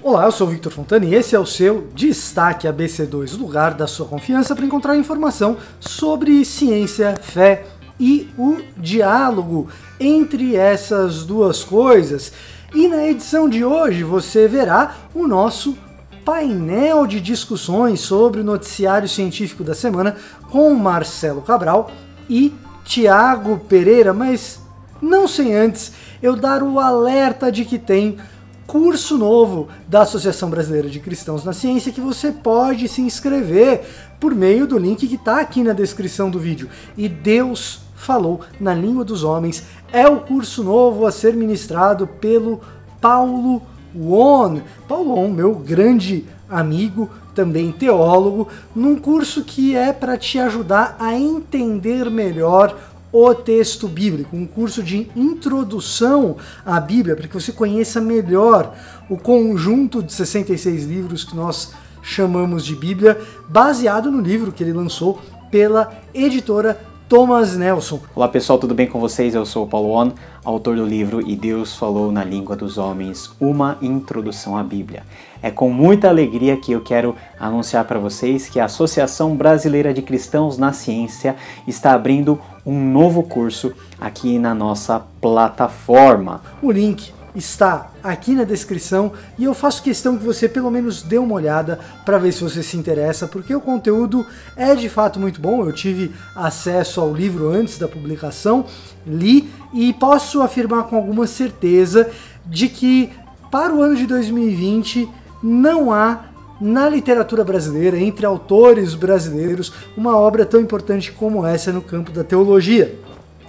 Olá, eu sou o Victor Fontana e esse é o seu Destaque ABC2, o lugar da sua confiança para encontrar informação sobre ciência, fé e o diálogo entre essas duas coisas. E na edição de hoje você verá o nosso painel de discussões sobre o noticiário científico da semana com Marcelo Cabral e Tiago Pereira, mas não sem antes eu dar o alerta de que tem curso novo da Associação Brasileira de Cristãos na Ciência que você pode se inscrever por meio do link que está aqui na descrição do vídeo. E Deus falou na língua dos homens é o curso novo a ser ministrado pelo Paulo Won. Paulo Won, meu grande amigo, também teólogo, num curso que é para te ajudar a entender melhor o texto bíblico, um curso de introdução à Bíblia, para que você conheça melhor o conjunto de 66 livros que nós chamamos de Bíblia, baseado no livro que ele lançou pela editora Thomas Nelson. Olá pessoal, tudo bem com vocês? Eu sou o Paulo Won, autor do livro E Deus Falou na Língua dos Homens, uma introdução à Bíblia. É com muita alegria que eu quero anunciar para vocês que a Associação Brasileira de Cristãos na Ciência está abrindo um novo curso aqui na nossa plataforma. O link está aqui na descrição e eu faço questão que você pelo menos dê uma olhada para ver se você se interessa, porque o conteúdo é de fato muito bom. Eu tive acesso ao livro antes da publicação, li e posso afirmar com alguma certeza de que para o ano de 2020 não há na literatura brasileira, entre autores brasileiros, uma obra tão importante como essa no campo da teologia.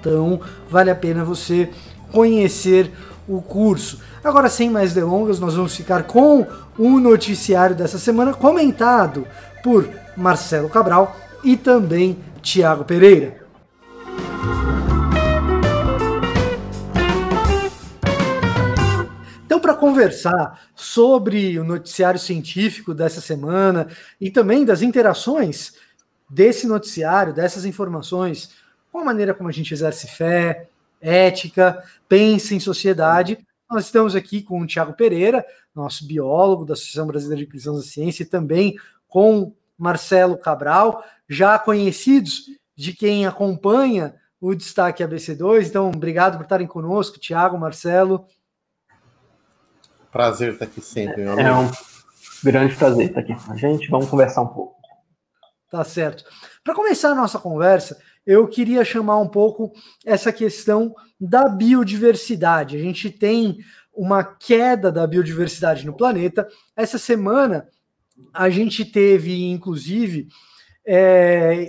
Então vale a pena você conhecer o curso. Agora, sem mais delongas, nós vamos ficar com o noticiário dessa semana, comentado por Marcelo Cabral e também Tiago Pereira. Então, para conversar sobre o noticiário científico dessa semana e também das interações desse noticiário, dessas informações, com a maneira como a gente exerce fé, ética, pensa em sociedade. Nós estamos aqui com o Tiago Pereira, nosso biólogo da Associação Brasileira de Cristãos da Ciência, e também com Marcelo Cabral, já conhecidos de quem acompanha o Destaque ABC2. Então, obrigado por estarem conosco, Tiago, Marcelo. Prazer estar aqui sempre, meu amigo. É um grande prazer estar aqui com a gente. Vamos conversar um pouco. Tá certo. Para começar a nossa conversa, eu queria chamar um pouco essa questão da biodiversidade. A gente tem uma queda da biodiversidade no planeta. Essa semana, a gente teve, inclusive,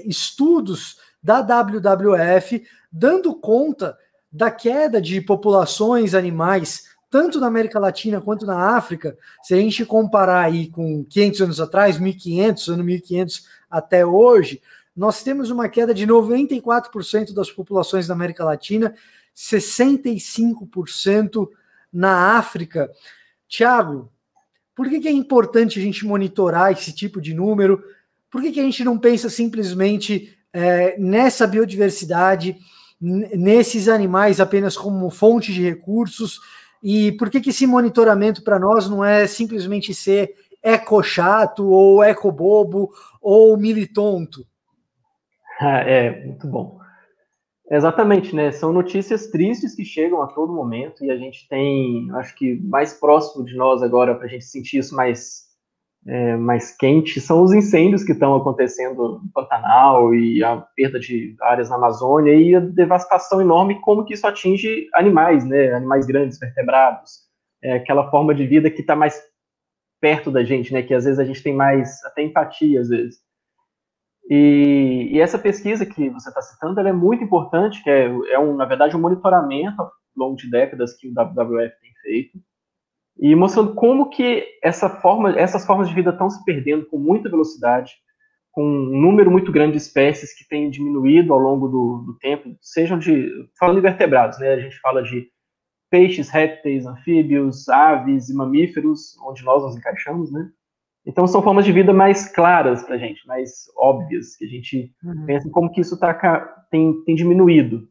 estudos da WWF dando conta da queda de populações animais, tanto na América Latina quanto na África. Se a gente comparar aí com 500 anos atrás, 1500, ano 1500 até hoje, nós temos uma queda de 94% das populações da América Latina, 65% na África. Tiago, por que é importante a gente monitorar esse tipo de número? Por que a gente não pensa simplesmente nessa biodiversidade, nesses animais apenas como fonte de recursos? E por que esse monitoramento para nós não é simplesmente ser eco-chato, ou eco-bobo, ou militonto? Muito bom. Exatamente, né? São notícias tristes que chegam a todo momento e a gente tem, acho que mais próximo de nós agora, para a gente sentir isso mais quente, são os incêndios que estão acontecendo no Pantanal e a perda de áreas na Amazônia e a devastação enorme, como que isso atinge animais, né? Animais grandes, vertebrados, aquela forma de vida que está mais perto da gente, né? Que às vezes a gente tem mais até empatia, às vezes. E essa pesquisa que você está citando, ela é muito importante, que na verdade, um monitoramento ao longo de décadas que o WWF tem feito, e mostrando como que essas formas de vida estão se perdendo com muita velocidade, com um número muito grande de espécies que tem diminuído ao longo do tempo, falando de vertebrados, né? A gente fala de peixes, répteis, anfíbios, aves e mamíferos, onde nós nos encaixamos, né? Então são formas de vida mais claras para a gente, mais óbvias, que a gente pensa em como que isso tem diminuído.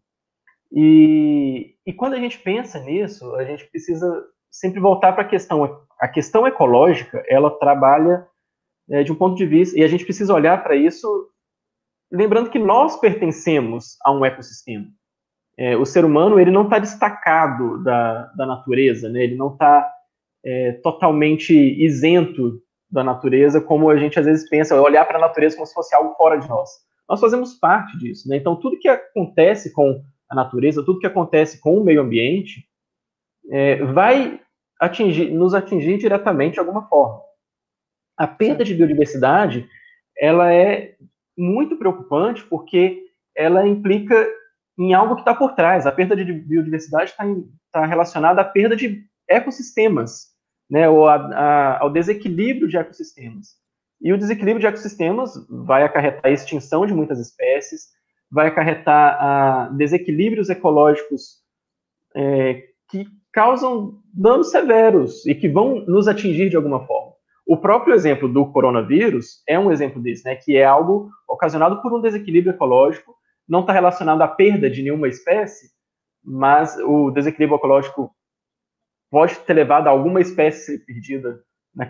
E quando a gente pensa nisso, a gente precisa sempre voltar para a questão ecológica, ela trabalha de um ponto de vista, e a gente precisa olhar para isso, lembrando que nós pertencemos a um ecossistema. O ser humano, ele não está destacado da natureza, né? Ele não está totalmente isento da natureza, como a gente às vezes pensa, olhar para a natureza como se fosse algo fora de nós. Nós fazemos parte disso, né? Então, tudo que acontece com a natureza, tudo que acontece com o meio ambiente, vai nos atingir diretamente de alguma forma. A perda de biodiversidade, ela é muito preocupante porque ela implica em algo que está por trás. A perda de biodiversidade está relacionada à perda de ecossistemas, né, ou ao desequilíbrio de ecossistemas. E o desequilíbrio de ecossistemas vai acarretar a extinção de muitas espécies, vai acarretar desequilíbrios ecológicos que causam danos severos e que vão nos atingir de alguma forma. O próprio exemplo do coronavírus é um exemplo desse, né, que é algo ocasionado por um desequilíbrio ecológico, não está relacionado à perda de nenhuma espécie, mas o desequilíbrio ecológico pode ter levado a alguma espécie ser perdida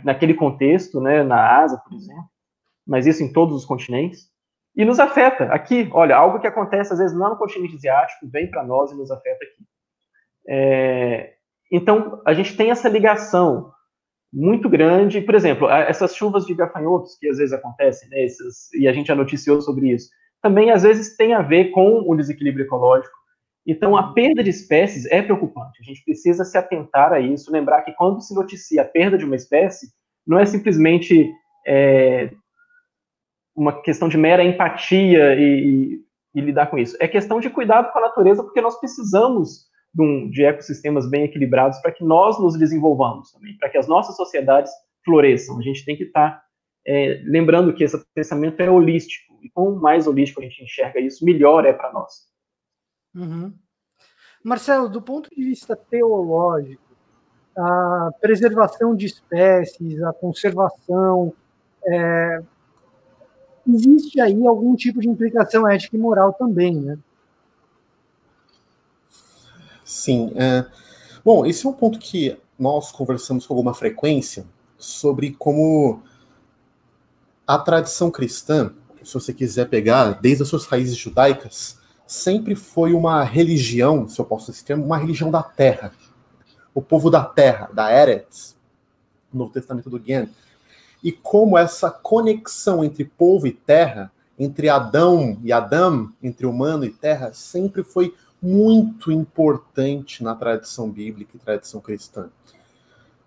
naquele contexto, né, na Ásia, por exemplo, mas isso em todos os continentes, e nos afeta aqui. Olha, algo que acontece às vezes lá no continente asiático, vem para nós e nos afeta aqui. Então, a gente tem essa ligação muito grande, por exemplo, essas chuvas de gafanhotos que às vezes acontecem, né, e a gente já noticiou sobre isso, também às vezes tem a ver com o desequilíbrio ecológico. Então, a perda de espécies é preocupante. A gente precisa se atentar a isso, lembrar que quando se noticia a perda de uma espécie, não é simplesmente uma questão de mera empatia e lidar com isso. É questão de cuidado com a natureza, porque nós precisamos de ecossistemas bem equilibrados para que nós nos desenvolvamos também, para que as nossas sociedades floresçam. A gente tem que estar lembrando que esse pensamento é holístico, e quanto mais holístico a gente enxerga isso, melhor é para nós. Uhum. Marcelo, do ponto de vista teológico, a preservação de espécies, a conservação, existe aí algum tipo de implicação ética e moral também, né? Sim. Bom, esse é um ponto que nós conversamos com alguma frequência sobre como a tradição cristã, se você quiser pegar, desde as suas raízes judaicas, sempre foi uma religião, se eu posso dizer, uma religião da terra. O povo da terra, da Eretz, no Novo Testamento do Gen. E como essa conexão entre povo e terra, entre Adão e Adam, entre humano e terra, sempre foi muito importante na tradição bíblica e tradição cristã.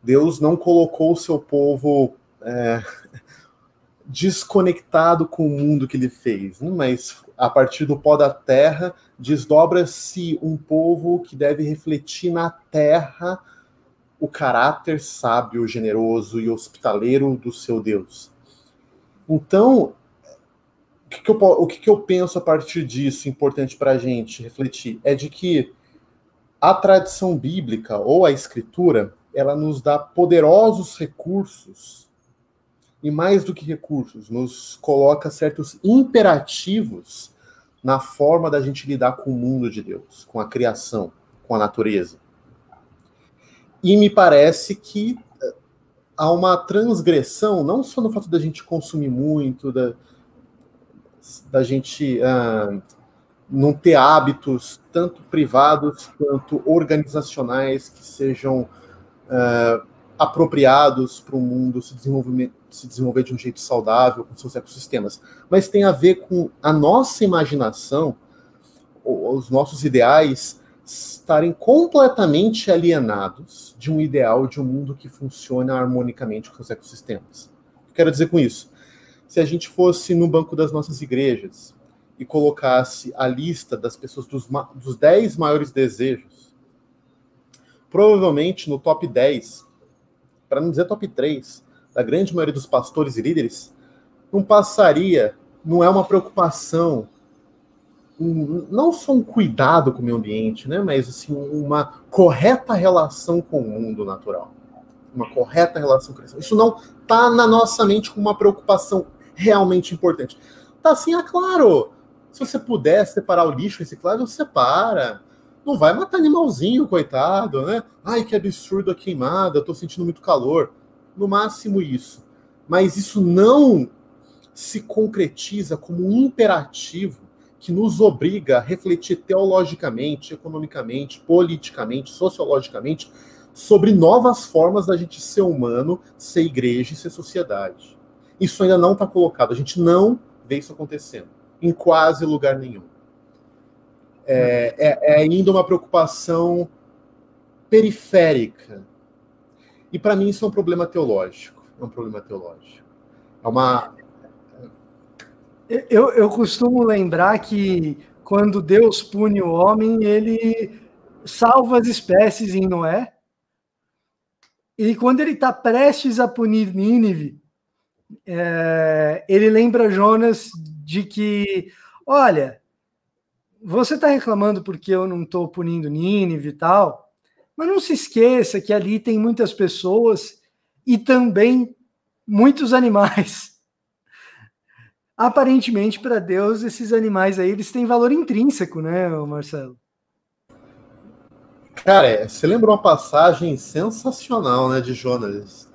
Deus não colocou o seu povo desconectado com o mundo que ele fez, mas a partir do pó da terra desdobra-se um povo que deve refletir na terra o caráter sábio, generoso e hospitaleiro do seu Deus. Então, o que eu penso a partir disso, importante para a gente refletir, é de que a tradição bíblica ou a escritura, ela nos dá poderosos recursos, e mais do que recursos, nos coloca certos imperativos na forma da gente lidar com o mundo de Deus, com a criação, com a natureza. E me parece que há uma transgressão, não só no fato da gente consumir muito, da gente não ter hábitos tanto privados quanto organizacionais que sejam apropriados para o mundo se desenvolver de um jeito saudável com seus ecossistemas, mas tem a ver com a nossa imaginação, os nossos ideais estarem completamente alienados de um ideal de um mundo que funciona harmonicamente com os ecossistemas. O que quero dizer com isso? Se a gente fosse no banco das nossas igrejas e colocasse a lista das pessoas dos 10 maiores desejos, provavelmente no top 10, para não dizer top 3, da grande maioria dos pastores e líderes, não passaria, não é uma preocupação, não só um cuidado com o meio ambiente, né, mas assim, uma correta relação com o mundo natural. Uma correta relação com isso. Isso não está na nossa mente como uma preocupação realmente importante. Tá assim, claro, se você puder separar o lixo reciclável, separa. Não vai matar animalzinho, coitado, né? Ai, que absurdo a queimada, eu tô sentindo muito calor. No máximo isso. Mas isso não se concretiza como um imperativo que nos obriga a refletir teologicamente, economicamente, politicamente, sociologicamente, sobre novas formas da gente ser humano, ser igreja e ser sociedade. Isso ainda não está colocado. A gente não vê isso acontecendo em quase lugar nenhum. É ainda uma preocupação periférica. E para mim isso é um problema teológico. É um problema teológico. É uma... Eu costumo lembrar que quando Deus pune o homem, ele salva as espécies em Noé. E quando ele está prestes a punir Nínive, ele lembra Jonas de que, olha, você está reclamando porque eu não estou punindo Nínive e tal, mas não se esqueça que ali tem muitas pessoas e também muitos animais. Aparentemente, para Deus, esses animais aí, eles têm valor intrínseco, né, Marcelo? Cara, você lembra uma passagem sensacional, né, de Jonas?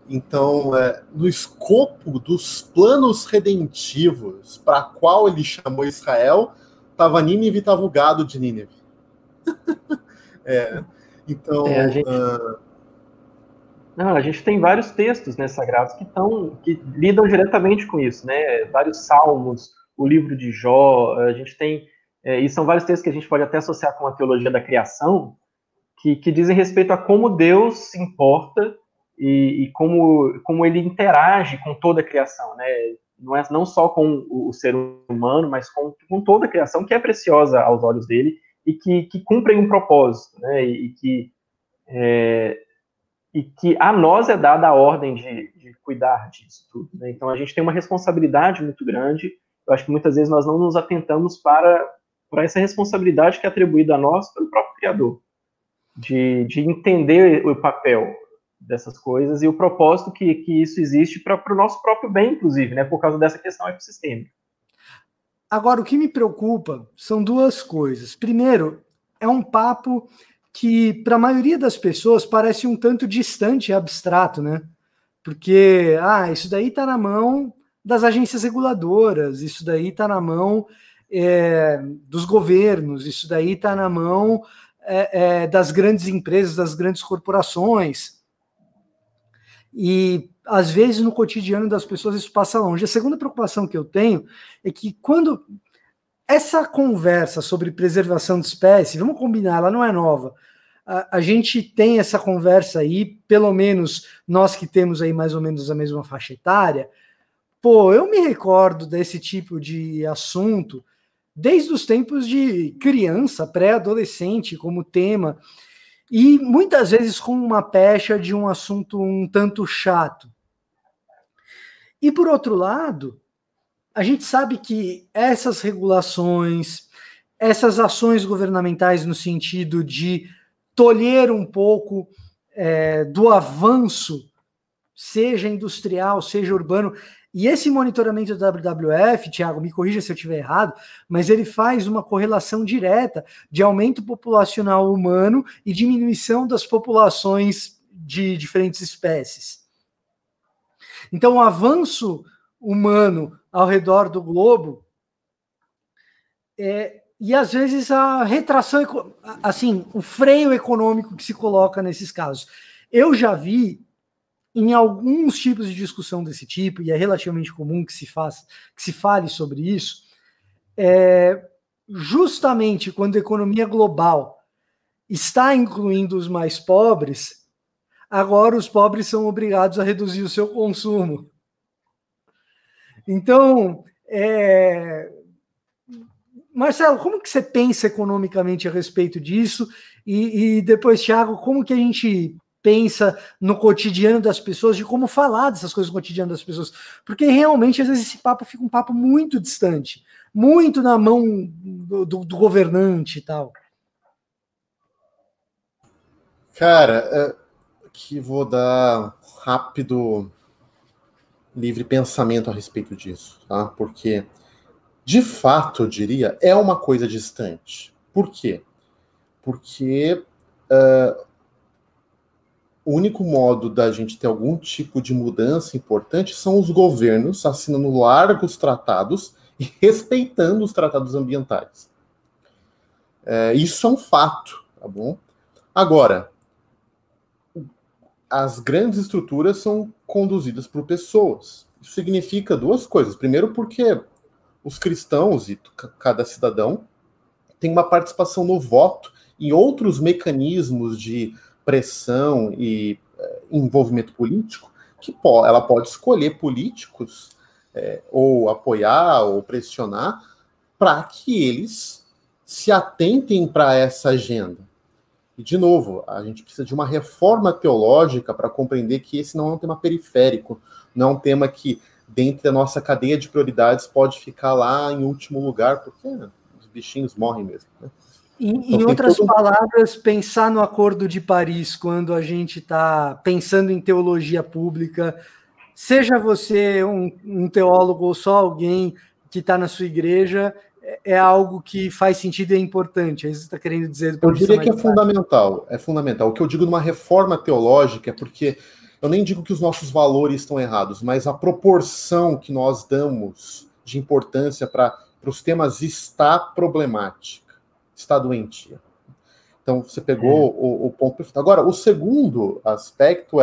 Então, no escopo dos planos redentivos para qual ele chamou Israel, estava Nínive e estava o gado de Nínive. Então... a gente tem vários textos, né, sagrados que lidam diretamente com isso, né? Vários salmos, o livro de Jó, a gente tem... e são vários textos que a gente pode até associar com a teologia da criação, que dizem respeito a como Deus se importa e como ele interage com toda a criação, né? Não só com o ser humano, mas com toda a criação, que é preciosa aos olhos dele e que cumprem um propósito, né? E que a nós é dada a ordem de cuidar disso tudo, né? Então a gente tem uma responsabilidade muito grande. Eu acho que muitas vezes nós não nos atentamos para essa responsabilidade que é atribuída a nós pelo próprio Criador, de entender o papel dessas coisas e o propósito que isso existe para o nosso próprio bem, inclusive, né, por causa dessa questão ecossistêmica. Agora, o que me preocupa são duas coisas. Primeiro, é um papo que, para a maioria das pessoas, parece um tanto distante e abstrato, né? Porque, isso daí está na mão das agências reguladoras, isso daí está na mão dos governos, isso daí está na mão das grandes empresas, das grandes corporações. E, às vezes, no cotidiano das pessoas isso passa longe. A segunda preocupação que eu tenho é que quando essa conversa sobre preservação de espécie, vamos combinar, ela não é nova. A gente tem essa conversa aí, pelo menos nós que temos aí mais ou menos a mesma faixa etária. Pô, eu me recordo desse tipo de assunto desde os tempos de criança, pré-adolescente, como tema, e muitas vezes com uma pecha de um assunto um tanto chato. E, por outro lado, a gente sabe que essas regulações, essas ações governamentais no sentido de tolher um pouco do avanço, seja industrial, seja urbano, e esse monitoramento da WWF, Thiago, me corrija se eu estiver errado, mas ele faz uma correlação direta de aumento populacional humano e diminuição das populações de diferentes espécies. Então, o avanço humano ao redor do globo e, às vezes, a retração, assim, o freio econômico que se coloca nesses casos. Eu já vi, em alguns tipos de discussão desse tipo, e é relativamente comum que se fale sobre isso, justamente quando a economia global está incluindo os mais pobres, agora os pobres são obrigados a reduzir o seu consumo. Então, Marcelo, como que você pensa economicamente a respeito disso? E depois, Thiago, como que a gente pensa no cotidiano das pessoas, de como falar dessas coisas no cotidiano das pessoas? Porque realmente, às vezes, esse papo fica um papo muito distante, muito na mão do governante e tal. Cara, que vou dar rápido livre pensamento a respeito disso, tá? Porque, de fato, eu diria, é uma coisa distante. Por quê? porque o único modo da gente ter algum tipo de mudança importante são os governos assinando largos tratados e respeitando os tratados ambientais. Isso é um fato, tá bom? Agora, as grandes estruturas são conduzidas por pessoas. Isso significa duas coisas. Primeiro, porque os cristãos e cada cidadão tem uma participação no voto e outros mecanismos de pressão e envolvimento político, que ela pode escolher políticos ou apoiar ou pressionar para que eles se atentem para essa agenda. E, de novo, a gente precisa de uma reforma teológica para compreender que esse não é um tema periférico, não é um tema que, dentro da nossa cadeia de prioridades, pode ficar lá em último lugar, porque os bichinhos morrem mesmo, né? Então, em outras palavras, pensar no Acordo de Paris quando a gente está pensando em teologia pública, seja você um teólogo ou só alguém que está na sua igreja, é algo que faz sentido e é importante. Aí você está querendo dizer... Eu diria que é fundamental. O que eu digo numa reforma teológica é porque eu nem digo que os nossos valores estão errados, mas a proporção que nós damos de importância para os temas está problemática. Está doentia. Então, você pegou o ponto perfeito. Agora, o segundo aspecto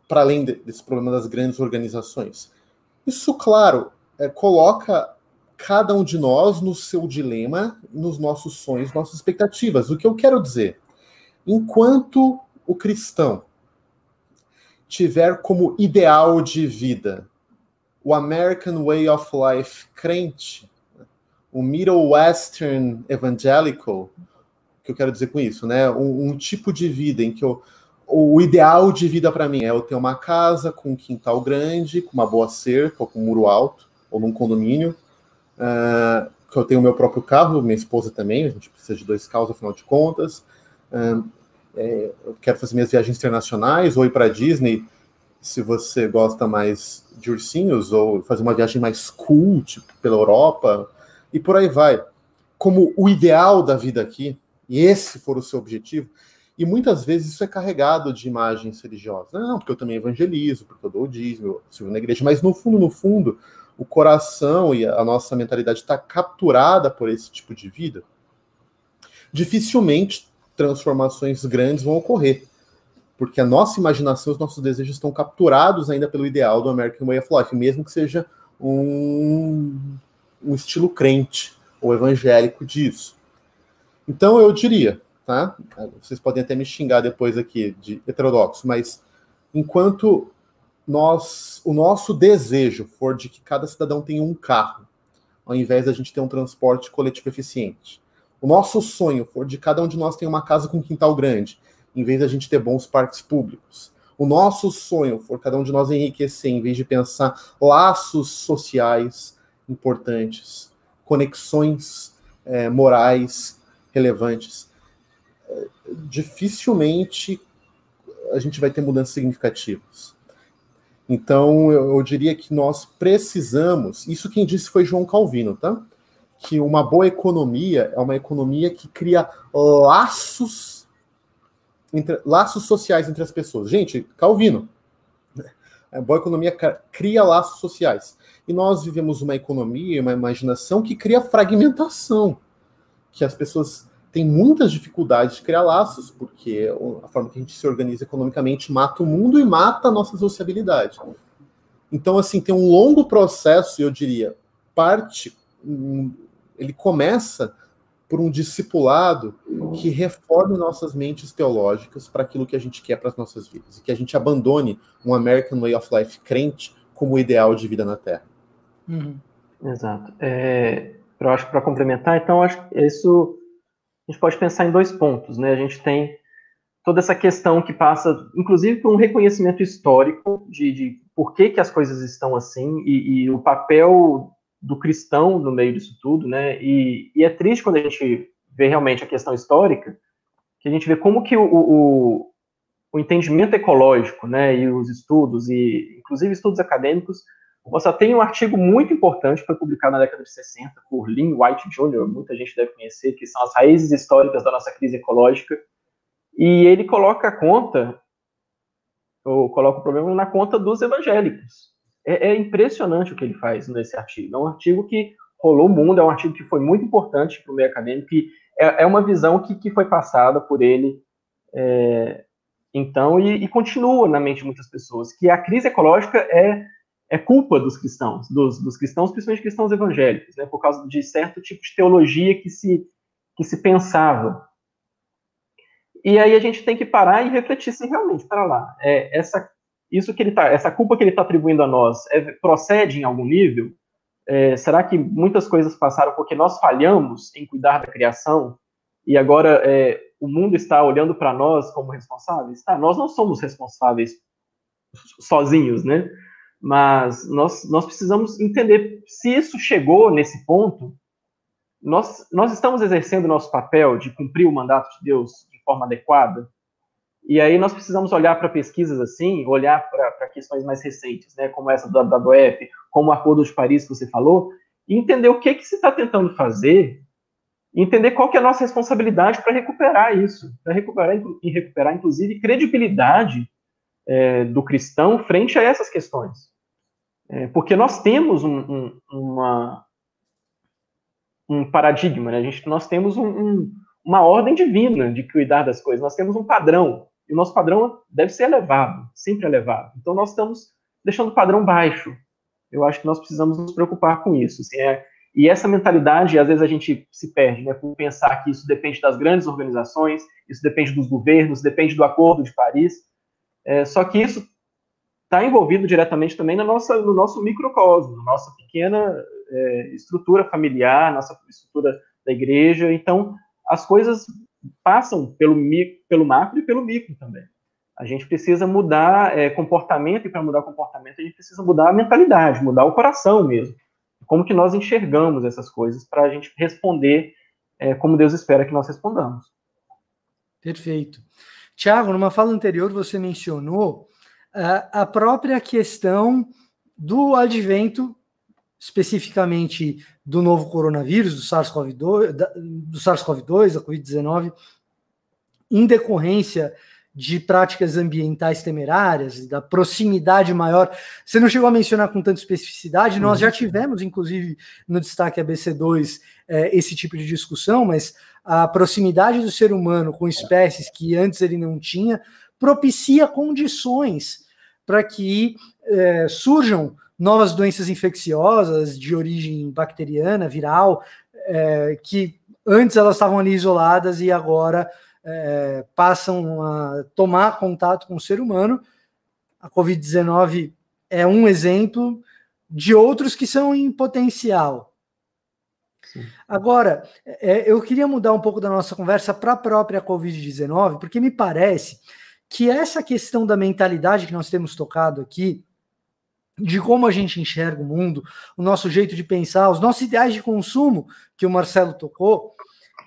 para além desse problema das grandes organizações, isso, claro, coloca cada um de nós no seu dilema, nos nossos sonhos, nossas expectativas. O que eu quero dizer, enquanto o cristão tiver como ideal de vida o American Way of Life crente, o Middle Western Evangelical, o que eu quero dizer com isso, né? Um tipo de vida em que o ideal de vida para mim é eu ter uma casa com um quintal grande, com uma boa cerca, ou com um muro alto, ou num condomínio, que eu tenho o meu próprio carro, minha esposa também, a gente precisa de 2 carros, afinal de contas. Eu quero fazer minhas viagens internacionais, ou ir para a Disney, se você gosta mais de ursinhos, ou fazer uma viagem mais cool, tipo, pela Europa, e por aí vai. Como o ideal da vida aqui, e esse for o seu objetivo, e muitas vezes isso é carregado de imagens religiosas. Não, porque eu também evangelizo, porque eu dou o dízimo, eu sirvo na igreja, mas no fundo, o coração e a nossa mentalidade está capturada por esse tipo de vida, dificilmente transformações grandes vão ocorrer. Porque a nossa imaginação, os nossos desejos estão capturados ainda pelo ideal do American Way of Life, mesmo que seja um estilo crente ou evangélico disso. Então eu diria, tá? Vocês podem até me xingar depois aqui de heterodoxo, mas enquanto o nosso desejo for de que cada cidadão tenha um carro, ao invés da gente ter um transporte coletivo eficiente, o nosso sonho for de cada um de nós ter uma casa com um quintal grande, em vez da gente ter bons parques públicos, o nosso sonho for cada um de nós enriquecer, em vez de pensar laços sociais importantes, conexões morais relevantes, dificilmente a gente vai ter mudanças significativas. Então, eu diria que nós precisamos, isso quem disse foi João Calvino, tá? Que uma boa economia é uma economia que cria laços sociais entre as pessoas. Gente, Calvino, a boa economia cria laços sociais. E nós vivemos uma economia, uma imaginação que cria fragmentação, que as pessoas têm muitas dificuldades de criar laços, porque a forma que a gente se organiza economicamente mata o mundo e mata a nossa sociabilidade. Então, assim, tem um longo processo, eu diria, ele começa por um discipulado que reforme nossas mentes teológicas para aquilo que a gente quer para as nossas vidas, e que a gente abandone um American Way of Life crente como ideal de vida na Terra. Exato. Eu acho que para complementar, então, acho que isso a gente pode pensar em 2 pontos, né? A gente tem toda essa questão que passa, inclusive, por um reconhecimento histórico de por que as coisas estão assim e o papel do cristão no meio disso tudo, né? E é triste quando a gente vê realmente a questão histórica, que a gente vê como que o entendimento ecológico, né, e os estudos, e inclusive estudos acadêmicos, mostrar. Tem um artigo muito importante, que foi publicado na década de 60, por Lynn White Jr., muita gente deve conhecer, que são as raízes históricas da nossa crise ecológica, e ele coloca a conta, ou coloca o problema na conta dos evangélicos. É impressionante o que ele faz nesse artigo. É um artigo que rolou o mundo, é um artigo que foi muito importante para o meio acadêmico, e é uma visão que foi passada por ele, então, e continua na mente de muitas pessoas, que a crise ecológica é culpa dos cristãos, dos cristãos, principalmente cristãos evangélicos, né, por causa de certo tipo de teologia que se pensava. E aí a gente tem que parar e refletir se realmente, para lá, essa culpa que ele está atribuindo a nós procede em algum nível? Será que muitas coisas passaram porque nós falhamos em cuidar da criação e agora o mundo está olhando para nós como responsáveis? Tá, nós não somos responsáveis sozinhos, né? Mas nós precisamos entender se isso chegou nesse ponto. Nós estamos exercendo o nosso papel de cumprir o mandato de Deus de forma adequada? E aí nós precisamos olhar para pesquisas assim, olhar para questões mais recentes, né, como essa do WWF, como o Acordo de Paris que você falou, e entender o que se está tentando fazer, e entender qual que é a nossa responsabilidade para recuperar isso, para recuperar, inclusive, credibilidade do cristão frente a essas questões. Porque nós temos um paradigma, né? Nós temos uma ordem divina de cuidar das coisas, nós temos um padrão, e o nosso padrão deve ser elevado, sempre elevado. Então nós estamos deixando o padrão baixo. Eu acho que nós precisamos nos preocupar com isso. Assim, e essa mentalidade, às vezes a gente se perde, né, por pensar que isso depende das grandes organizações, isso depende dos governos, depende do Acordo de Paris, só que isso está envolvido diretamente também no nosso microcosmo, na nossa pequena estrutura familiar, nossa estrutura da igreja. Então, as coisas passam pelo macro e pelo micro também. A gente precisa mudar comportamento, e para mudar comportamento a gente precisa mudar a mentalidade, mudar o coração mesmo. Como que nós enxergamos essas coisas para a gente responder como Deus espera que nós respondamos. Perfeito. Tiago, numa fala anterior você mencionou a própria questão do advento, especificamente do novo coronavírus, do SARS-CoV-2, da Covid-19, em decorrência de práticas ambientais temerárias, da proximidade maior. Você não chegou a mencionar com tanta especificidade, nós já tivemos, inclusive, no Destaque ABC2, esse tipo de discussão, mas a proximidade do ser humano com espécies que antes ele não tinha, propicia condições para que surjam novas doenças infecciosas de origem bacteriana, viral, que antes elas estavam ali isoladas e agora passam a tomar contato com o ser humano. A Covid-19 é um exemplo de outros que são em potencial. Sim. Agora, eu queria mudar um pouco da nossa conversa para a própria Covid-19, porque me parece que essa questão da mentalidade que nós temos tocado aqui, de como a gente enxerga o mundo, o nosso jeito de pensar, os nossos ideais de consumo, que o Marcelo tocou,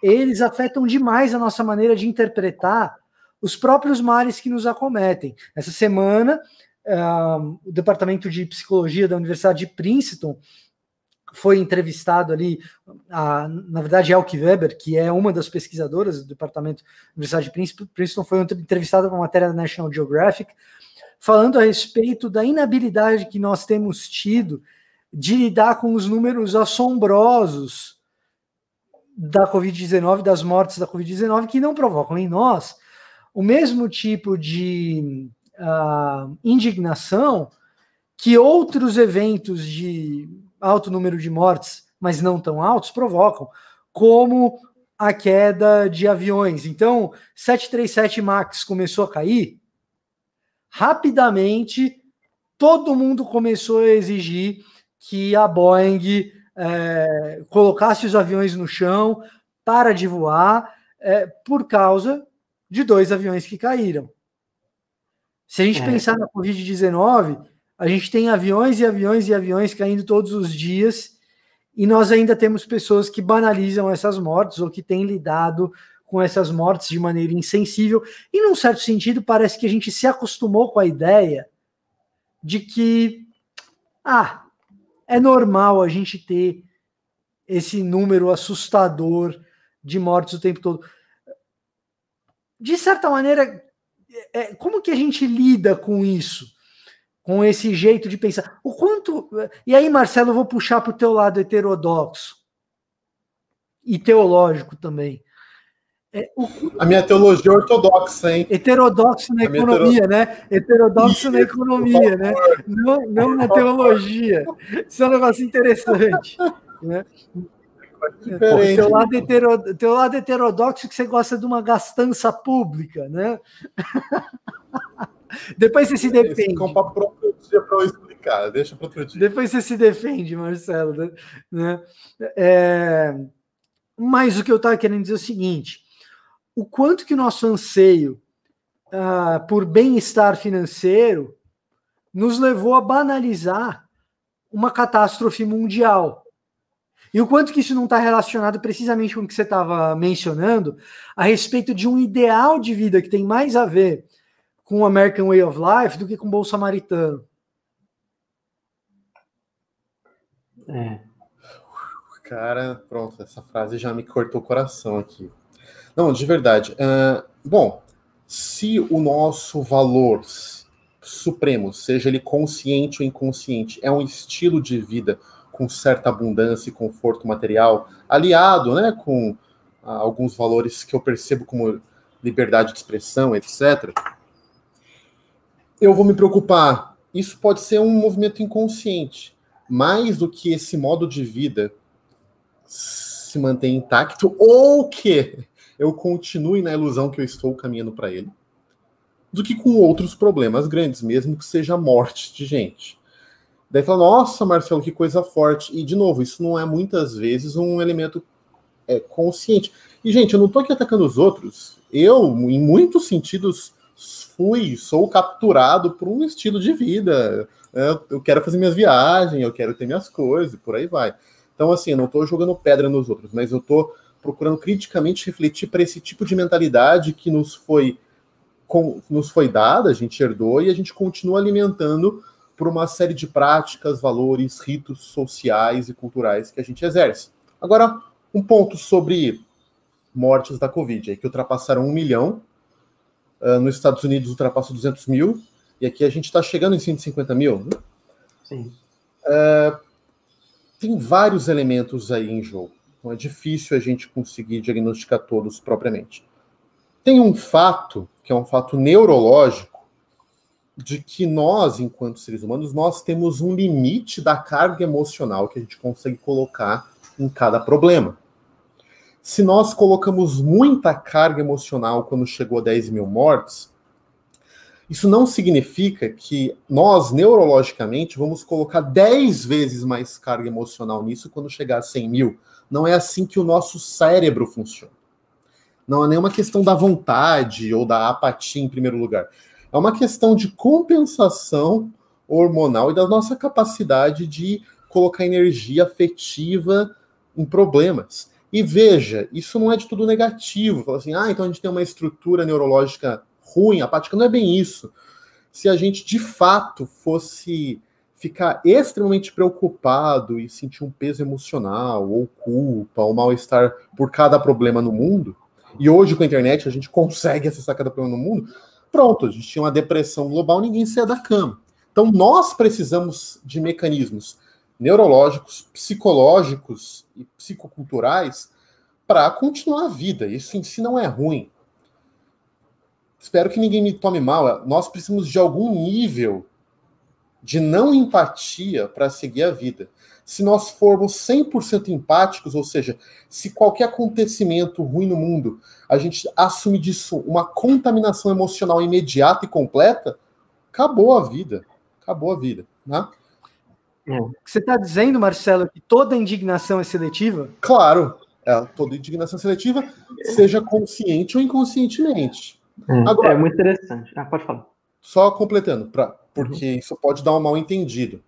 eles afetam demais a nossa maneira de interpretar os próprios males que nos acometem. Essa semana, o Departamento de Psicologia da Universidade de Princeton foi entrevistado ali, na verdade, Elke Weber, que é uma das pesquisadoras do Departamento da Universidade de Princeton, foi entrevistada para uma matéria da National Geographic, falando a respeito da inabilidade que nós temos tido de lidar com os números assombrosos da Covid-19, das mortes da Covid-19, que não provocam em nós o mesmo tipo de indignação que outros eventos de alto número de mortes, mas não tão altos, provocam, como a queda de aviões. Então, 737 MAX começou a cair, rapidamente todo mundo começou a exigir que a Boeing colocasse os aviões no chão, para de voar, por causa de 2 aviões que caíram. Se a gente pensar na Covid-19, a gente tem aviões e aviões e aviões caindo todos os dias, e nós ainda temos pessoas que banalizam essas mortes ou que têm lidado com essas mortes de maneira insensível, e num certo sentido parece que a gente se acostumou com a ideia de que é normal a gente ter esse número assustador de mortes o tempo todo. De certa maneira, como que a gente lida com isso? Com esse jeito de pensar? O quanto... E aí, Marcelo, eu vou puxar para o teu lado heterodoxo e teológico também. A minha teologia é ortodoxa, hein? Heterodoxo na economia, né? Heterodoxo na economia, né? Não na teologia. Isso é um negócio interessante. Né? Pô, teu lado heterodoxo que você gosta de uma gastança pública, né? Depois você se defende. Isso é um papo para outro dia para eu explicar. Deixa para outro dia. Depois você se defende, Marcelo. Né? Mas o que eu estava querendo dizer é o seguinte: o quanto que o nosso anseio por bem-estar financeiro nos levou a banalizar uma catástrofe mundial. E o quanto que isso não está relacionado precisamente com o que você estava mencionando, a respeito de um ideal de vida que tem mais a ver com o American Way of Life do que com o Bom Samaritano. Cara, pronto, essa frase já me cortou o coração aqui. Não, de verdade. Bom, se o nosso valor supremo, seja ele consciente ou inconsciente, é um estilo de vida com certa abundância e conforto material, aliado, né, com alguns valores que eu percebo como liberdade de expressão, etc., eu vou me preocupar. Isso pode ser um movimento inconsciente. Mais do que esse modo de vida se mantém intacto, ou que eu continue na ilusão que eu estou caminhando para ele, do que com outros problemas grandes, mesmo que seja a morte de gente. Daí fala, nossa, Marcelo, que coisa forte. E, de novo, isso não é muitas vezes um elemento consciente. E, gente, eu não estou aqui atacando os outros. Eu, em muitos sentidos, sou capturado por um estilo de vida. Eu quero fazer minhas viagens, eu quero ter minhas coisas, e por aí vai. Então, assim, eu não estou jogando pedra nos outros, mas eu estou procurando criticamente refletir para esse tipo de mentalidade que nos foi dada, a gente herdou, e a gente continua alimentando por uma série de práticas, valores, ritos sociais e culturais que a gente exerce. Agora, um ponto sobre mortes da Covid, aí que ultrapassaram 1 milhão, nos Estados Unidos ultrapassou 200 mil, e aqui a gente está chegando em 150 mil. Né? Sim. Tem vários elementos aí em jogo, então é difícil a gente conseguir diagnosticar todos propriamente. Tem um fato, que é um fato neurológico, de que nós, enquanto seres humanos, nós temos um limite da carga emocional que a gente consegue colocar em cada problema. Se nós colocamos muita carga emocional quando chegou a 10 mil mortes, isso não significa que nós, neurologicamente, vamos colocar 10 vezes mais carga emocional nisso quando chegar a 100 mil. Não é assim que o nosso cérebro funciona. Não é nenhuma questão da vontade ou da apatia em primeiro lugar. É uma questão de compensação hormonal e da nossa capacidade de colocar energia afetiva em problemas. E veja, isso não é de tudo negativo. Fala assim, então a gente tem uma estrutura neurológica ruim, apática. Não é bem isso. Se a gente, de fato, fosse ficar extremamente preocupado e sentir um peso emocional, ou culpa, ou mal-estar por cada problema no mundo, e hoje com a internet a gente consegue acessar cada problema no mundo, pronto, a gente tinha uma depressão global, ninguém saía da cama. Então nós precisamos de mecanismos neurológicos, psicológicos e psicoculturais para continuar a vida. Isso em si não é ruim. Espero que ninguém me tome mal. Nós precisamos de algum nível de não empatia para seguir a vida. Se nós formos 100% empáticos, ou seja, se qualquer acontecimento ruim no mundo, a gente assume disso uma contaminação emocional imediata e completa, acabou a vida. Acabou a vida. Né? Você está dizendo, Marcelo, que toda indignação é seletiva? Claro. Toda indignação seletiva, seja consciente ou inconscientemente. Agora, é muito interessante. Pode falar. Só completando, porque isso pode dar um mal entendido.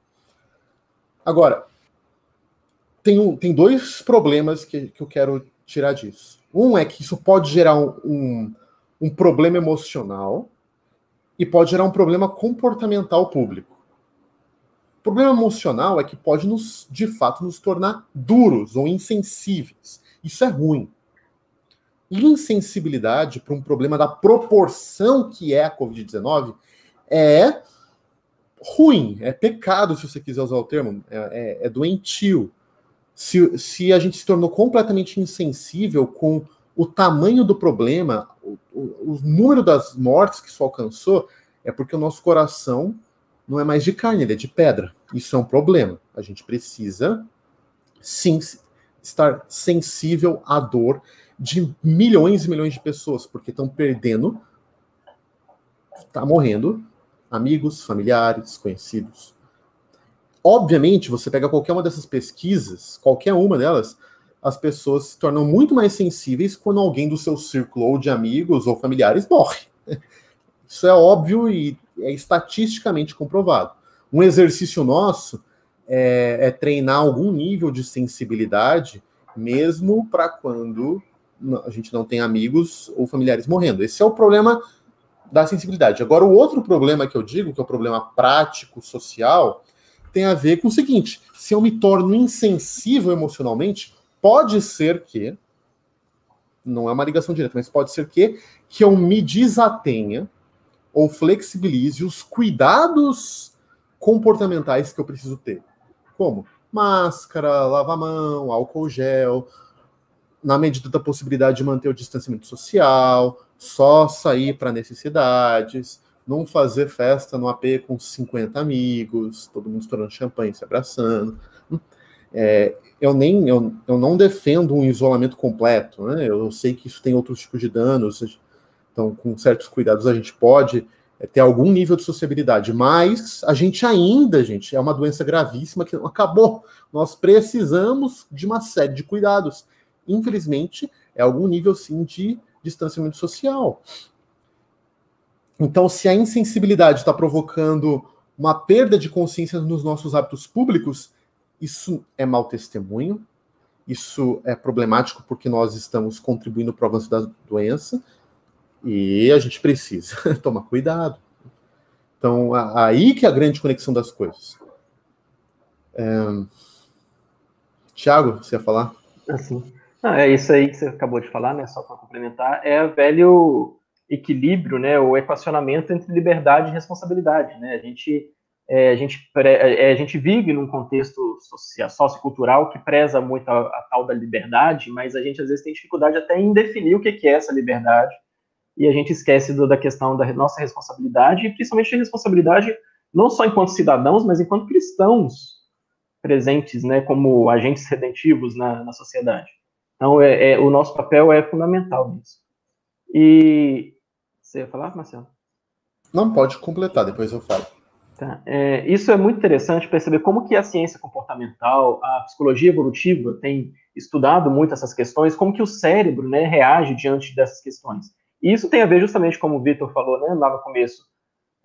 Agora, tem dois problemas que eu quero tirar disso. Um é que isso pode gerar um problema emocional e pode gerar um problema comportamental público. problema emocional é que pode, de fato, nos tornar duros ou insensíveis. Isso é ruim. Insensibilidade para um problema da proporção que é a Covid-19 é ruim, é pecado, se você quiser usar o termo, é doentio. Se a gente se tornou completamente insensível com o tamanho do problema, o número das mortes que isso alcançou, é porque o nosso coração não é mais de carne, ele é de pedra. Isso é um problema. A gente precisa, sim, estar sensível à dor de milhões e milhões de pessoas, porque estão perdendo, está morrendo, amigos, familiares, conhecidos. Obviamente, você pega qualquer uma dessas pesquisas, qualquer uma delas, as pessoas se tornam muito mais sensíveis quando alguém do seu círculo ou de amigos ou familiares morre. Isso é óbvio e é estatisticamente comprovado. Um exercício nosso é treinar algum nível de sensibilidade, mesmo para quando a gente não tem amigos ou familiares morrendo. Esse é o problema da sensibilidade. Agora, o outro problema que eu digo, que é o problema prático, social, tem a ver com o seguinte: se eu me torno insensível emocionalmente, pode ser que, não é uma ligação direta, mas pode ser que eu me desatenha ou flexibilize os cuidados comportamentais que eu preciso ter. Como? Máscara, lavar a mão, álcool gel, na medida da possibilidade de manter o distanciamento social, só sair para necessidades, não fazer festa no AP com 50 amigos, todo mundo estourando champanhe, se abraçando. Eu não defendo um isolamento completo, né? Eu sei que isso tem outros tipos de danos, então com certos cuidados a gente pode ter algum nível de sociabilidade, mas a gente, é uma doença gravíssima que não acabou. Nós precisamos de uma série de cuidados. Infelizmente, é algum nível, sim, de distanciamento social. Então, se a insensibilidade está provocando uma perda de consciência nos nossos hábitos públicos, isso é mau testemunho, isso é problemático porque nós estamos contribuindo para o avanço da doença e a gente precisa tomar cuidado. Então, aí que é a grande conexão das coisas. Tiago, você ia falar? Assim. É isso aí que você acabou de falar, né? Só para complementar, é o velho equilíbrio, né? O equacionamento entre liberdade e responsabilidade, né? A gente vive num contexto sociocultural que preza muito a tal da liberdade, mas a gente às vezes tem dificuldade até em definir o que é essa liberdade, e a gente esquece da questão da nossa responsabilidade, e principalmente a responsabilidade não só enquanto cidadãos, mas enquanto cristãos presentes, né, como agentes redentivos na sociedade. Então, o nosso papel é fundamental nisso. E você ia falar, Marcelo? Não, pode completar, depois eu falo. Tá. Isso é muito interessante perceber como que a ciência comportamental, a psicologia evolutiva tem estudado muito essas questões, como que o cérebro, né, reage diante dessas questões. E isso tem a ver justamente, como o Vitor falou, né, lá no começo,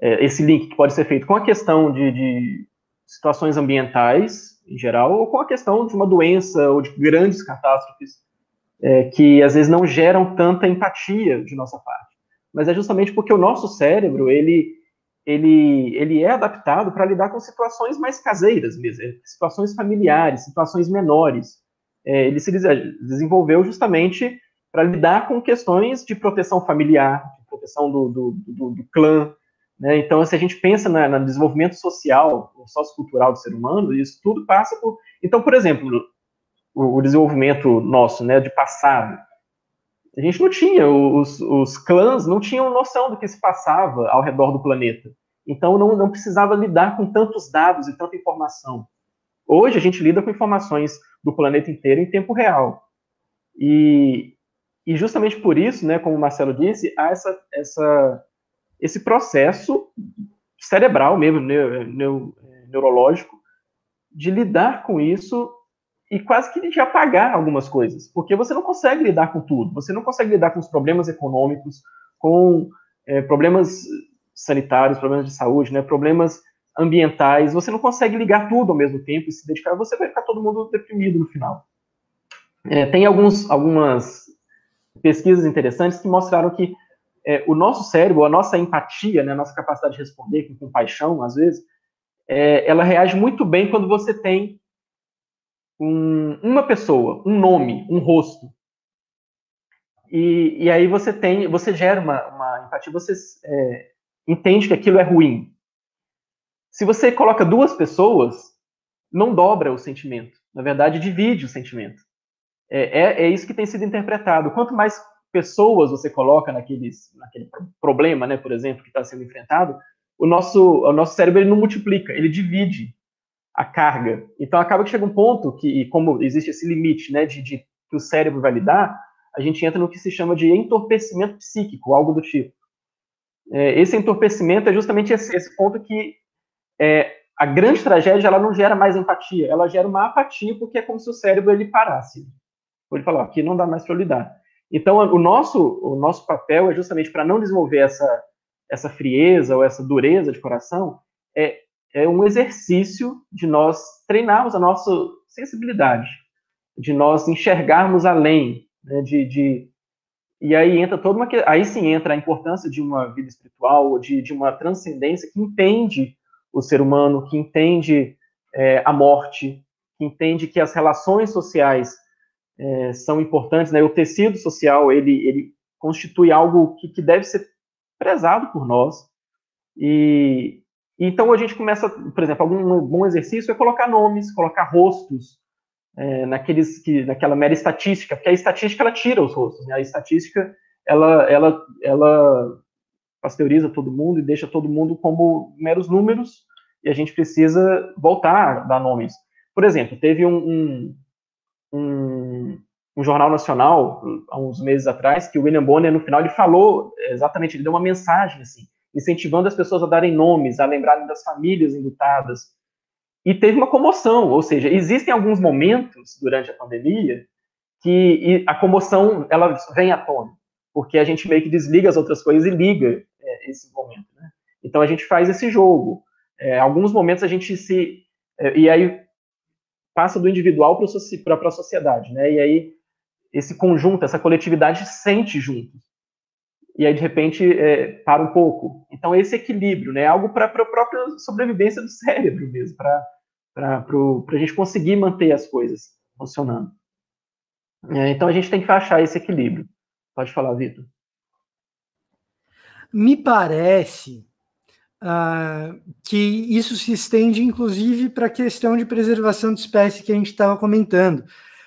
esse link que pode ser feito com a questão de situações ambientais, em geral, ou com a questão de uma doença ou de grandes catástrofes que às vezes não geram tanta empatia de nossa parte. Mas é justamente porque o nosso cérebro, ele é adaptado para lidar com situações mais caseiras mesmo, situações familiares, situações menores. Ele se desenvolveu justamente para lidar com questões de proteção familiar, de proteção do clã, né? Então, se a gente pensa no desenvolvimento social, sociocultural do ser humano, isso tudo passa por... Então, por exemplo, o desenvolvimento nosso, né, de passado, a gente não tinha, os clãs não tinham noção do que se passava ao redor do planeta. Então, não precisava lidar com tantos dados e tanta informação. Hoje, a gente lida com informações do planeta inteiro em tempo real. E justamente por isso, né, como o Marcelo disse, há esse processo cerebral mesmo, neurológico, de lidar com isso e quase que de apagar algumas coisas, porque você não consegue lidar com tudo, você não consegue lidar com os problemas econômicos, com problemas sanitários, problemas de saúde, né, problemas ambientais, você não consegue ligar tudo ao mesmo tempo e se dedicar, você vai ficar todo mundo deprimido no final. Tem algumas pesquisas interessantes que mostraram que o nosso cérebro, a nossa empatia, né, a nossa capacidade de responder com compaixão, às vezes, ela reage muito bem quando você tem uma pessoa, um nome, um rosto. E aí você gera uma empatia, você entende que aquilo é ruim. Se você coloca duas pessoas, não dobra o sentimento. Na verdade, divide o sentimento. É isso que tem sido interpretado. Quanto mais pessoas você coloca naquele problema, né, por exemplo, que está sendo enfrentado, o nosso cérebro ele não multiplica, ele divide a carga. Então, acaba que chega um ponto que, como existe esse limite, né, que o cérebro vai lidar, a gente entra no que se chama de entorpecimento psíquico, algo do tipo. Esse entorpecimento é justamente esse ponto que a grande tragédia ela não gera mais empatia, ela gera uma apatia, porque é como se o cérebro ele parasse. Ele fala, aqui não dá mais para lidar. Então, o nosso papel é justamente para não desenvolver essa frieza ou essa dureza de coração, é um exercício de nós treinarmos a nossa sensibilidade, de nós enxergarmos além, né, e aí entra aí sim entra a importância de uma vida espiritual, de uma transcendência que entende o ser humano, que entende a morte, que entende que as relações sociais são importantes, né? O tecido social ele constitui algo que deve ser prezado por nós. E então a gente começa, por exemplo, algum bom exercício é colocar nomes, colocar rostos naquela mera estatística, porque a estatística ela tira os rostos, né? A estatística ela pasteuriza todo mundo e deixa todo mundo como meros números, e a gente precisa voltar a dar nomes. Por exemplo, teve um jornal nacional, há uns meses atrás, que o William Bonner, no final, ele falou exatamente, ele deu uma mensagem, assim, incentivando as pessoas a darem nomes, a lembrarem das famílias enlutadas. E teve uma comoção, ou seja, existem alguns momentos durante a pandemia que a comoção ela vem à tona, porque a gente meio que desliga as outras coisas e liga esse momento, né? Então a gente faz esse jogo. Alguns momentos a gente e aí passa do individual para a sociedade, né? E aí esse conjunto, essa coletividade sente junto. E aí, de repente, para um pouco. Então, esse equilíbrio, né? Algo para a própria sobrevivência do cérebro mesmo, para a gente conseguir manter as coisas funcionando. Então, a gente tem que achar esse equilíbrio. Pode falar, Vitor. Me parece que isso se estende, inclusive, para a questão de preservação de espécie que a gente estava comentando.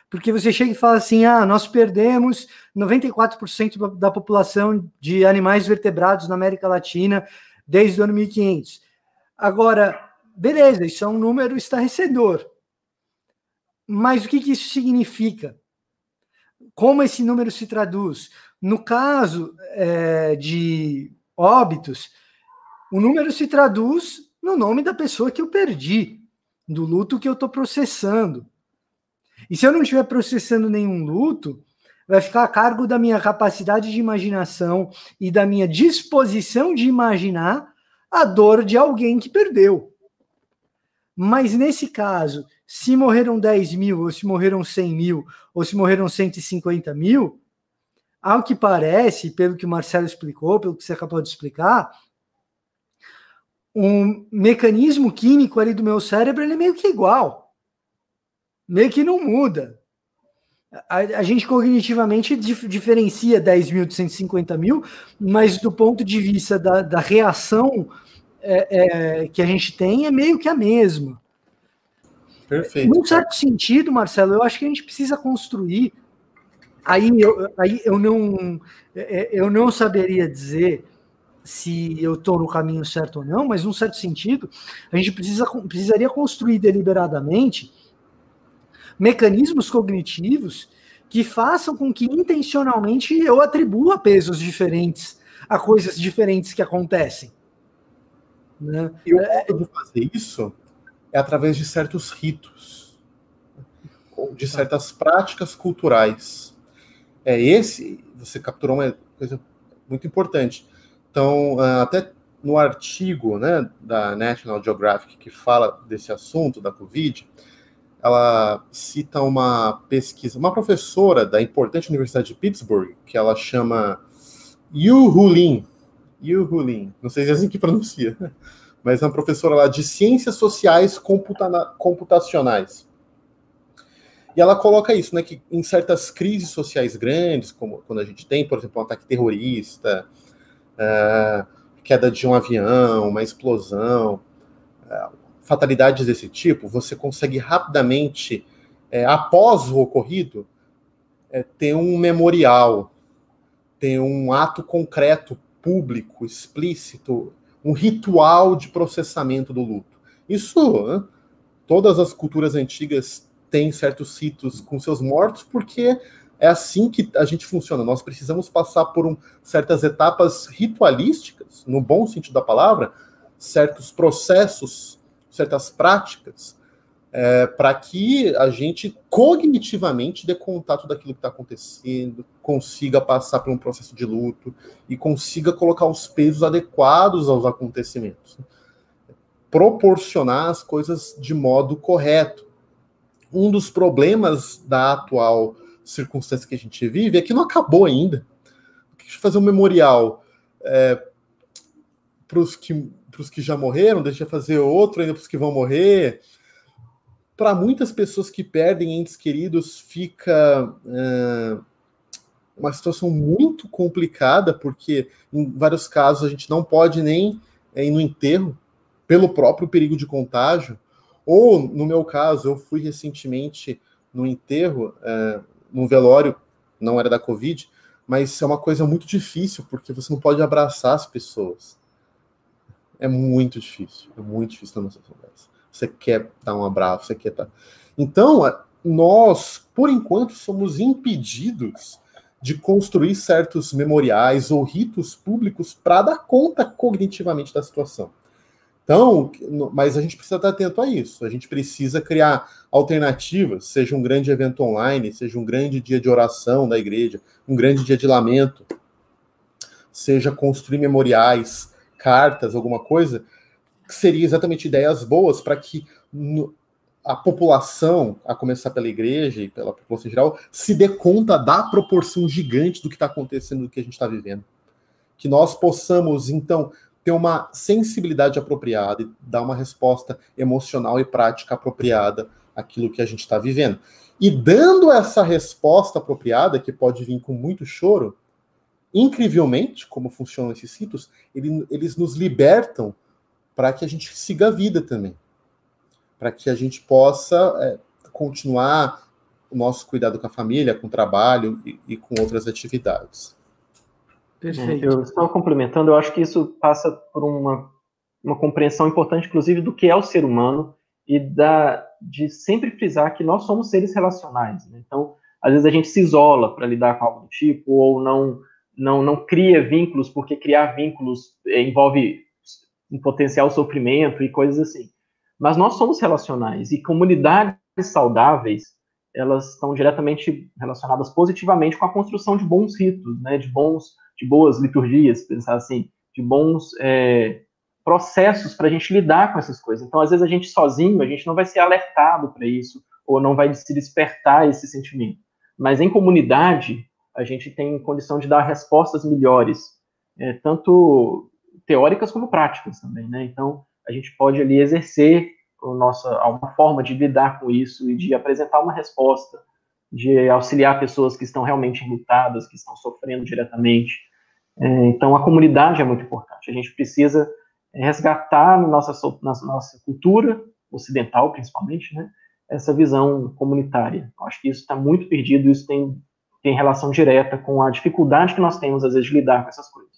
Porque você chega e fala assim, nós perdemos 94% da população de animais vertebrados na América Latina desde o ano 1500. Agora, beleza, isso é um número estarrecedor. Mas o que isso significa? Como esse número se traduz? No caso de óbitos, o número se traduz no nome da pessoa que eu perdi, do luto que eu estou processando. E se eu não estiver processando nenhum luto, vai ficar a cargo da minha capacidade de imaginação e da minha disposição de imaginar a dor de alguém que perdeu. Mas nesse caso, se morreram 10 mil, ou se morreram 100 mil, ou se morreram 150 mil, ao que parece, pelo que o Marcelo explicou, pelo que você acabou de explicar, um mecanismo químico ali do meu cérebro ele é meio que igual. Meio que não muda. A gente cognitivamente diferencia 10 mil de 150 mil, mas do ponto de vista da reação que a gente tem é meio que a mesma. Perfeito. Num certo sentido, Marcelo, eu acho que a gente precisa construir. Aí eu não saberia dizer se eu estou no caminho certo ou não, mas num certo sentido, a gente precisaria construir deliberadamente mecanismos cognitivos que façam com que intencionalmente eu atribua pesos diferentes a coisas diferentes que acontecem. Né? E o modo de fazer isso é através de certos ritos, ou de certas práticas culturais. Você capturou uma coisa muito importante. Então, até no artigo, né, da National Geographic que fala desse assunto da Covid, ela cita uma pesquisa, uma professora da importante Universidade de Pittsburgh, que ela chama Yu Hu Lin, não sei se é assim que pronuncia, mas é uma professora lá de Ciências Sociais Computacionais. E ela coloca isso, né, que em certas crises sociais grandes, como quando a gente tem, por exemplo, um ataque terrorista, queda de um avião, uma explosão, fatalidades desse tipo, você consegue rapidamente, após o ocorrido, ter um memorial, ter um ato concreto, público, explícito, um ritual de processamento do luto. Isso, né, todas as culturas antigas têm certos ritos com seus mortos, porque é assim que a gente funciona. Nós precisamos passar por certas etapas ritualísticas, no bom sentido da palavra, certos processos, certas práticas, para que a gente cognitivamente dê contato daquilo que está acontecendo, consiga passar por um processo de luto e consiga colocar os pesos adequados aos acontecimentos. Proporcionar as coisas de modo correto. Um dos problemas da atual circunstância que a gente vive é que não acabou ainda. Deixa eu fazer um memorial para os que já morreram, deixa eu fazer outro ainda para os que vão morrer. Para muitas pessoas que perdem entes queridos, fica uma situação muito complicada, porque em vários casos a gente não pode nem ir no enterro, pelo próprio perigo de contágio. Ou, no meu caso, eu fui recentemente no enterro, num velório, não era da Covid, mas é uma coisa muito difícil, porque você não pode abraçar as pessoas. É muito difícil na nossa conversa. Você quer dar um abraço, você quer estar... Então, nós, por enquanto, somos impedidos de construir certos memoriais ou ritos públicos para dar conta cognitivamente da situação. Então, mas a gente precisa estar atento a isso. A gente precisa criar alternativas, seja um grande evento online, seja um grande dia de oração da igreja, um grande dia de lamento, seja construir memoriais, cartas, alguma coisa, que seria exatamente ideias boas para que a população, a começar pela igreja e pela população em geral, se dê conta da proporção gigante do que está acontecendo, do que a gente está vivendo. Que nós possamos, então, ter uma sensibilidade apropriada e dar uma resposta emocional e prática apropriada àquilo que a gente está vivendo. E dando essa resposta apropriada, que pode vir com muito choro, incrivelmente, como funcionam esses ritos, eles nos libertam para que a gente siga a vida também. Para que a gente possa continuar o nosso cuidado com a família, com o trabalho e com outras atividades. Perfeito. Eu estou complementando, eu acho que isso passa por uma compreensão importante, inclusive, do que é o ser humano e de sempre frisar que nós somos seres relacionais, né? Então, às vezes a gente se isola para lidar com algo do tipo, ou não cria vínculos, porque criar vínculos envolve um potencial sofrimento e coisas assim. Mas nós somos relacionais, e comunidades saudáveis, elas estão diretamente relacionadas positivamente com a construção de bons ritos, né, de boas liturgias, pensar assim, de bons processos para a gente lidar com essas coisas. Então, às vezes, a gente sozinho, a gente não vai ser alertado para isso, ou não vai se despertar esse sentimento. Mas em comunidade, a gente tem condição de dar respostas melhores, tanto teóricas como práticas também, né? Então, a gente pode ali exercer uma forma de lidar com isso e de apresentar uma resposta, de auxiliar pessoas que estão realmente enlutadas, que estão sofrendo diretamente. Então, a comunidade é muito importante. A gente precisa resgatar na nossa cultura ocidental, principalmente, né, essa visão comunitária. Eu acho que isso está muito perdido, isso tem relação direta com a dificuldade que nós temos, às vezes, de lidar com essas coisas.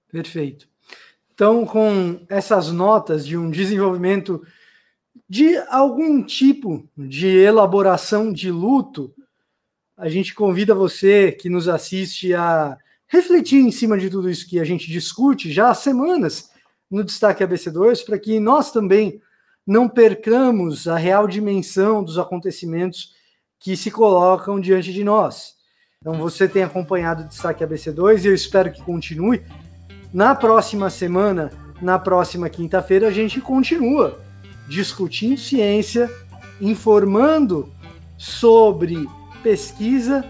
Perfeito. Então, com essas notas de um desenvolvimento de algum tipo de elaboração de luto, a gente convida você que nos assiste a refletir em cima de tudo isso que a gente discute já há semanas no Destaque ABC2, para que nós também não percamos a real dimensão dos acontecimentos que se colocam diante de nós. Então, você tem acompanhado o Destaque ABC2 e eu espero que continue. Na próxima semana, na próxima quinta-feira, a gente continua discutindo ciência, informando sobre pesquisa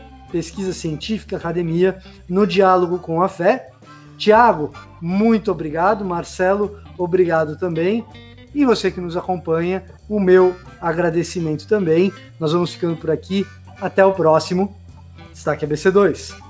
científica, academia, no diálogo com a fé. Tiago, muito obrigado. Marcelo, obrigado também. E você que nos acompanha, o meu agradecimento também. Nós vamos ficando por aqui. Até o próximo Destaque ABC2.